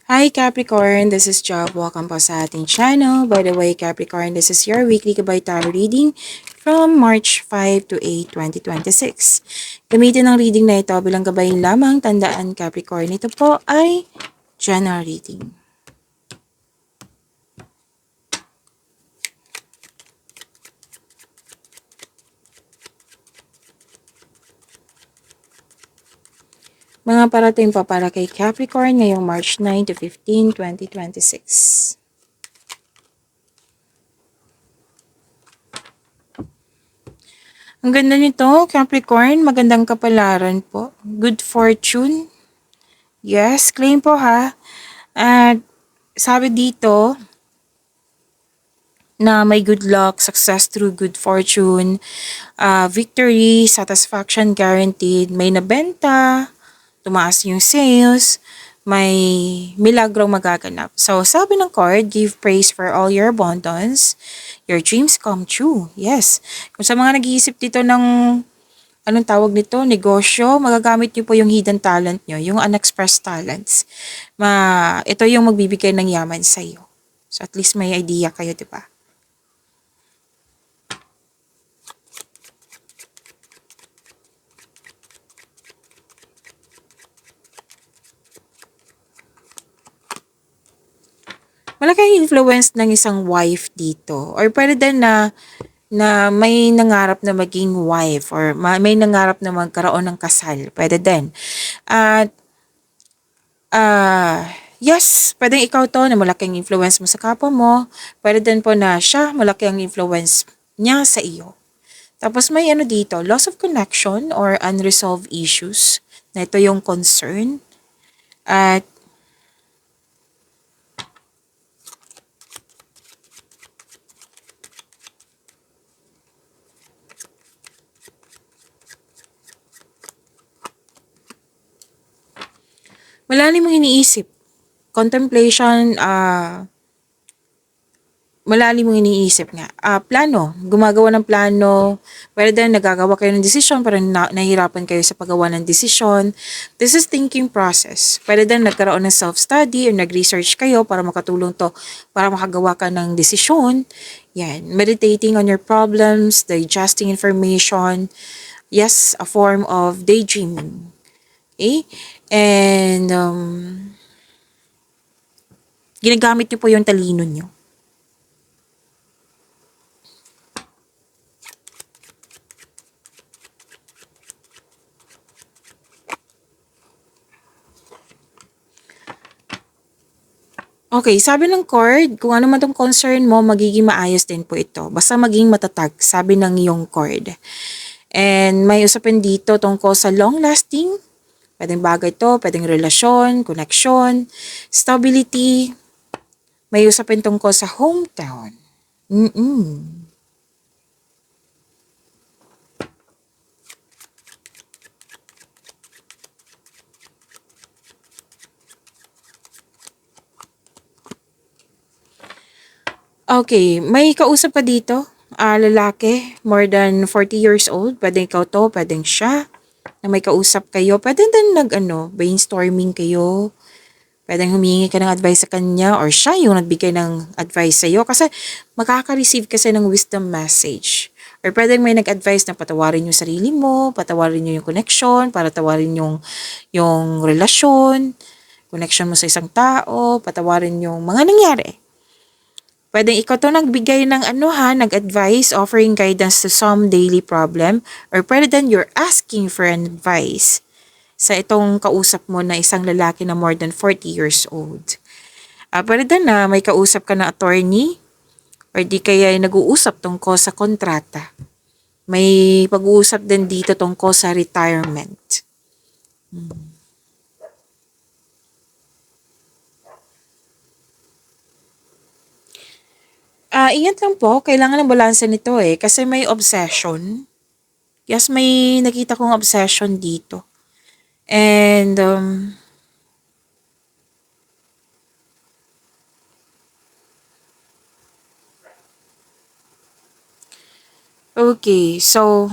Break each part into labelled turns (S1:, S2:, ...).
S1: Hi Capricorn, this is Job. Welcome po sa ating channel. By the way, Capricorn, this is your weekly Gabay Tarot reading from March 5 to 8, 2026. Gamitin ang reading na ito bilang gabay lamang. Tandaan Capricorn, ito po ay general reading. Mga parating pa para kay Capricorn ngayong March 9 to 15, 2026. Ang ganda nito, Capricorn. Magandang kapalaran po. Good fortune. Yes, claim po ha. At sabi dito na may good luck, success through good fortune, victory, satisfaction guaranteed, may nabenta, tumaas yung sales, may milagrong magaganap. So, sabi ng card, give praise for all your abundance, your dreams come true. Yes. Kung sa mga nag-iisip dito ng anong tawag nito, negosyo, magagamit niyo po yung hidden talent niyo, yung unexpressed talents. Ito yung magbibigay ng yaman sa iyo. So at least may idea kayo, di ba? Malaking influence ng isang wife dito. Or pwede din na may nangarap na maging wife or may nangarap na magkaroon ng kasal. Pwede din. At yes, pwedeng ikaw to na malaking influence mo sa kapwa mo. Pwede din po na siya, malaki ang influence niya sa iyo. Tapos may ano dito, loss of connection or unresolved issues. Na ito yung concern. At malalim mong iniisip. Contemplation, malalim mong iniisip nga. Plano, gumagawa ng plano, pwede din nagagawa kayo ng desisyon, pero nahihirapan kayo sa paggawa ng desisyon. This is thinking process. Pwede din nagkaroon ng self-study or nag-research kayo para makatulong to, para makagawa ka ng desisyon. Yan, meditating on your problems, digesting information. Yes, a form of daydreaming. Okay? And, ginagamit niyo po yung talino niyo. Okay, sabi ng card, kung ano man tong concern mo, magiging maayos din po ito. Basta maging matatag, sabi ng iyong card. And may usapin dito tungkol sa long-lasting. Pwedeng bagay to, pwedeng relasyon, connection, stability. May usapin tungkol sa hometown. Okay, may kausap pa dito. Lalaki, more than 40 years old. Pwedeng ikaw to, pwedeng siya. Na may kausap kayo. Pwedeng din brainstorming kayo. Pwedeng humingi ka ng advice sa kanya or siya yung nagbigay ng advice sa'yo. Kasi makaka-receive kasi ng wisdom message. Or pwedeng may nag-advise na patawarin yung sarili mo, patawarin nyo yung connection, para tawarin yung relasyon, connection mo sa isang tao, patawarin yung mga nangyari. Pwedeng ikaw to nagbigay ng nag-advise, offering guidance to some daily problem, or pwede din you're asking for an advice sa itong kausap mo na isang lalaki na more than 40 years old. Pwede din na may kausap ka na attorney, or di kaya ay nag-uusap tungkol sa kontrata. May pag-uusap din dito tungkol sa retirement. Ingat lang po, kailangan ng balanse nito kasi may obsession. Yes, may nakita kong obsession dito. And, okay, so,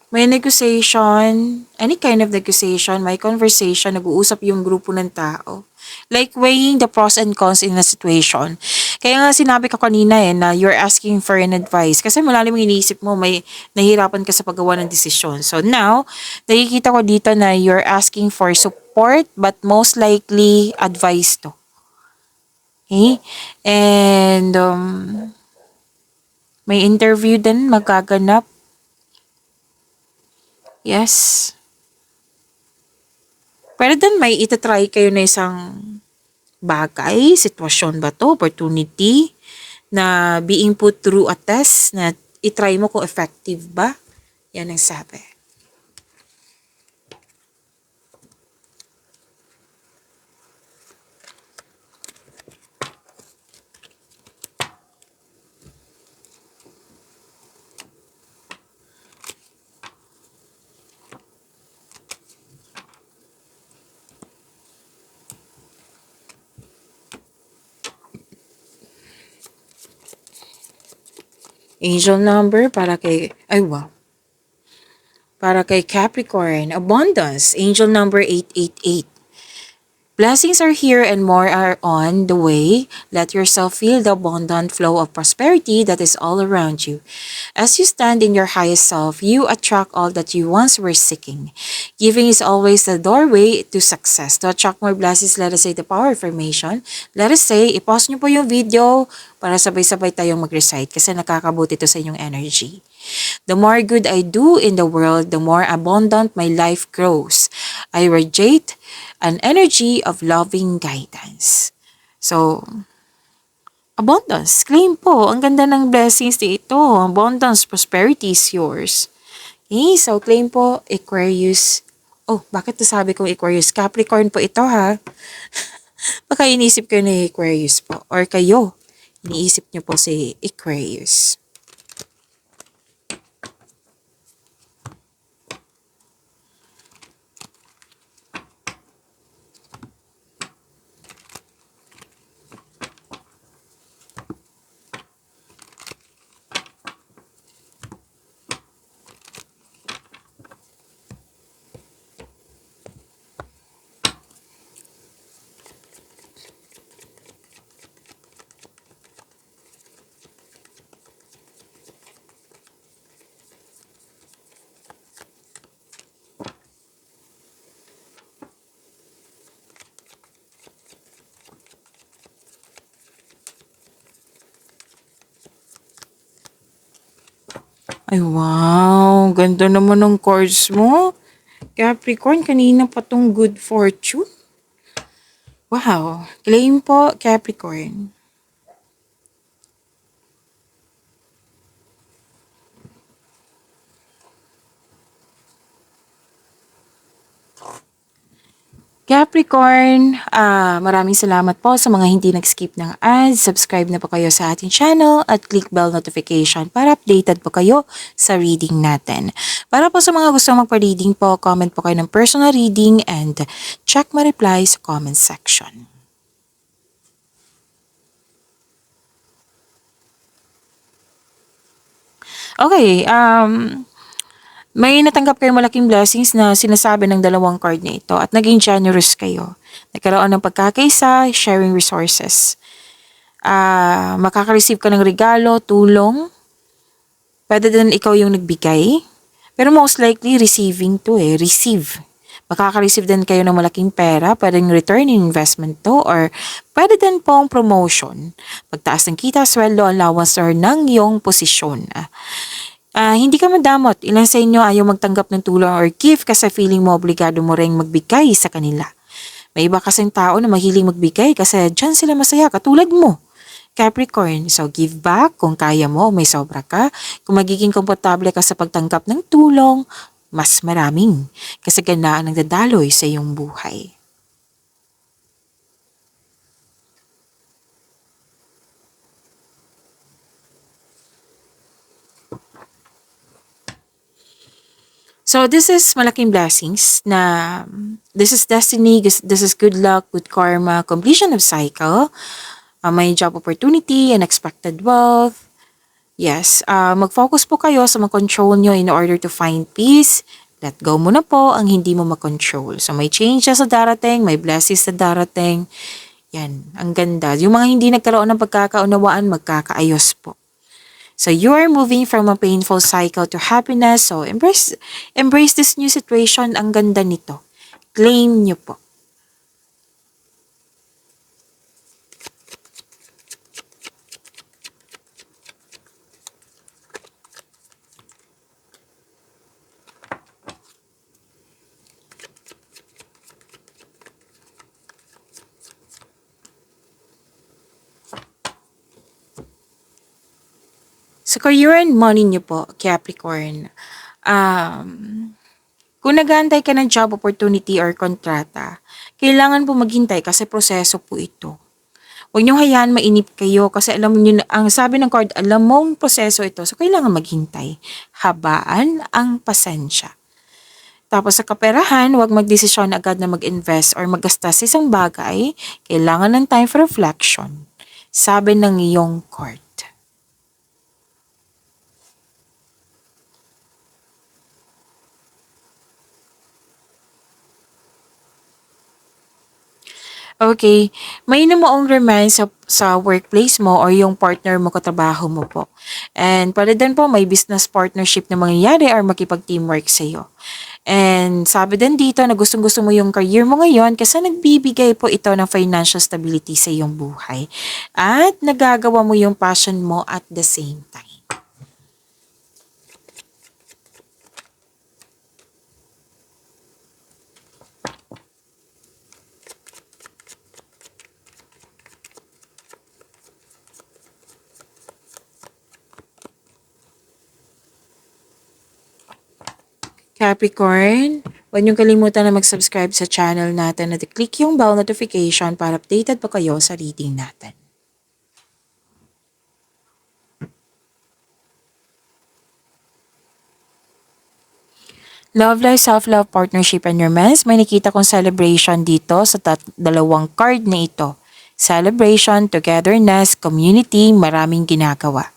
S1: May negotiation, any kind of negotiation, may conversation, nag-uusap yung grupo ng tao. Like weighing the pros and cons in a situation. Kaya nga sinabi ko kanina na you're asking for an advice. Kasi malalim yung iniisip mo, may nahihirapan ka sa paggawa ng desisyon. So now, nakikita ko dito na you're asking for support but most likely advice to. Okay? And may interview din magaganap. Yes. Pero din may itatry kayo na isang bagay, sitwasyon ba to, opportunity, na being put through a test, na itry mo kung effective ba. Yan ang sabi. Angel number para kay Capricorn, abundance, angel number 888. Blessings are here and more are on the way. Let yourself feel the abundant flow of prosperity that is all around you. As you stand in your highest self, you attract all that you once were seeking. Giving is always the doorway to success. To attract more blessings, let us say the power of affirmation. Let us say, i-pause nyo po yung video para sabay-sabay tayong mag-recite kasi nakakabuti ito sa inyong energy. The more good I do in the world, the more abundant my life grows. I radiate an energy of loving guidance. So, abundance, claim po. Ang ganda ng blessings dito. Abundance, prosperity is yours. Okay, so claim po, Aquarius. Oh, bakit nasabi kong Aquarius? Capricorn po ito ha. Baka inisip kayo ni Aquarius po. Or kayo, iniisip niyo po si Aquarius. Ay, wow. Ganda naman ng cards mo. Capricorn, kanina pa tong good fortune. Wow. Claim po, Capricorn. Capricorn, maraming salamat po sa mga hindi nag-skip ng ads. Subscribe na po kayo sa ating channel at click bell notification para updated po kayo sa reading natin. Para po sa mga gusto magpa-reading po, comment po kayo ng personal reading and check my reply sa comment section. Okay, may natanggap kayong malaking blessings na sinasabi ng dalawang card na ito at naging generous kayo. Nagkaroon ng pagkakaisa, sharing resources. Makaka-receive ka ng regalo, tulong. Pwede din ikaw yung nagbigay. Pero most likely, receiving to receive. Makaka-receive din kayo ng malaking pera, pwedeng return in investment to, or pwede din pong promotion. Pagtaas ng kita, sweldo, allowance, or ng iyong posisyon. Hindi ka madamot. Ilan sa inyo ayaw magtanggap ng tulong or gift kasi feeling mo obligado mo ring magbigay sa kanila. May iba kasing tao na mahiling magbigay kasi dyan sila masaya katulad mo. Capricorn, so give back kung kaya mo, may sobra ka. Kung magiging komportable ka sa pagtanggap ng tulong, mas maraming kasaganaan ang dadaloy sa iyong buhay. So this is malaking blessings na this is destiny, this is good luck, good karma, completion of cycle, may job opportunity, unexpected wealth, Yes, mag-focus po kayo sa control nyo in order to find peace. Let go mo na po ang hindi mo makontrol. So may changes sa darating, may blessings sa darating. Yan, ang ganda. Yung mga hindi nagkaroon ng pagkakaunawaan, magkakaayos po. So you are moving from a painful cycle to happiness. So embrace this new situation. Ang ganda nito. Claim nyo po. Sa career and money nyo po, Capricorn, um, kung nag-aantay ka ng job opportunity or kontrata, kailangan po maghintay kasi proseso po ito. Huwag niyong hayaan mainip kayo kasi alam niyo, ang sabi ng card, alam mong proseso ito, so kailangan maghintay. Habaan ang pasensya. Tapos sa kaperahan, huwag magdesisyon agad na mag-invest or maggasta sa isang bagay, kailangan ng time for reflection. Sabi ng iyong card. Okay, may numuong romance sa workplace mo or yung partner mo katrabaho mo po. And pwede din po may business partnership na mangyayari or makipag-teamwork sa iyo. And sabi din dito na gustong-gusto mo yung career mo ngayon kasi nagbibigay po ito ng financial stability sa iyong buhay. At nagagawa mo yung passion mo at the same time. Capricorn, huwag niyong kalimutan na mag-subscribe sa channel natin at i-click yung bell notification para updated pa kayo sa reading natin. Love life, self-love, partnership, and romance. May nakita kong celebration dito sa dalawang card na ito. Celebration, togetherness, community, maraming ginagawa.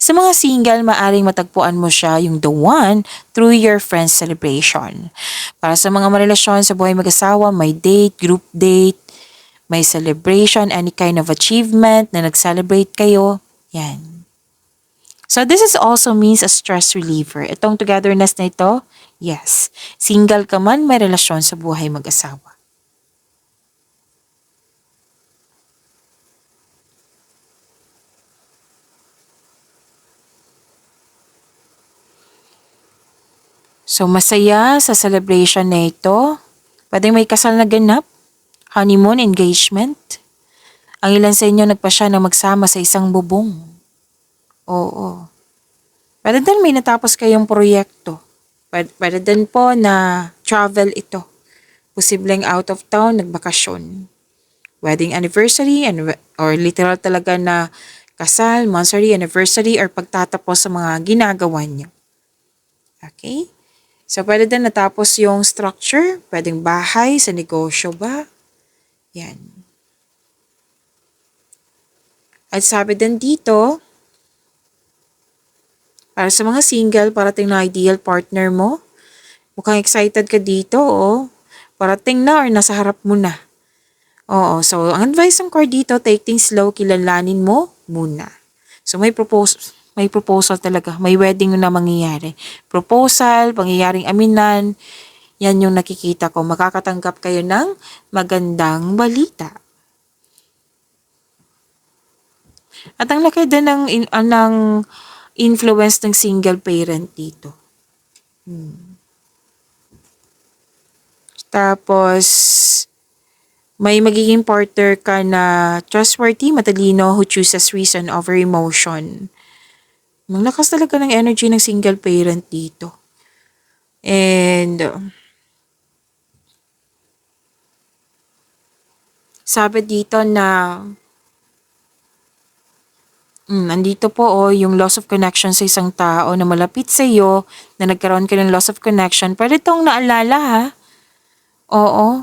S1: Sa mga single, maaring matagpuan mo siya yung the one through your friend's celebration. Para sa mga marelasyon sa buhay mag-asawa, may date, group date, may celebration, any kind of achievement na nag-celebrate kayo. Yan. So this is also means a stress reliever. Itong togetherness na ito, yes. Single ka man, may relasyon sa buhay mag-asawa. So masaya sa celebration na ito. Pwedeng may kasal na ganap, honeymoon, engagement. Ang ilan sa inyo nagpasya na magsama sa isang bubong. Oo. Pwede din may natapos kayong proyekto. Pwede din po na travel ito. Posibleng out of town, nagbakasyon. Wedding anniversary or literal talaga na kasal, monthsary, anniversary, or pagtatapos sa mga ginagawa niyo. Okay? So, pwede din natapos yung structure. Pwedeng bahay, sa negosyo ba? Yan. At sabi din dito, para sa mga single, parating na ideal partner mo. Mukhang excited ka dito, oh. Parating na or nasa harap mo na. Oo, so ang advice ng card dito, take things slow, kilalanin mo muna. So may proposal talaga, may wedding na mangyayari. Proposal, pangyayaring aminan, yan yung nakikita ko. Makakatanggap kayo ng magandang balita. At ang laki din ng influence ng single parent dito. Tapos, may magiging partner ka na trustworthy, matalino, who chooses reason over emotion. Ang lakas talaga ng energy ng single parent dito. And, sabi dito na, nandito po yung loss of connection sa isang tao na malapit sa iyo, na nagkaroon ka ng loss of connection. Pwede itong naalala ha. Oo.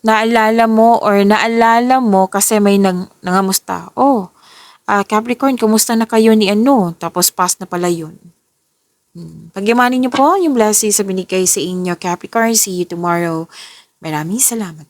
S1: Naalala mo kasi may nangamusta. Oh, Capricorn, kumusta na kayo ni ano? Tapos past na pala yun. Pagyamanin niyo po yung blessings sa binigay sa inyo, Capricorn. See you tomorrow. Maraming salamat.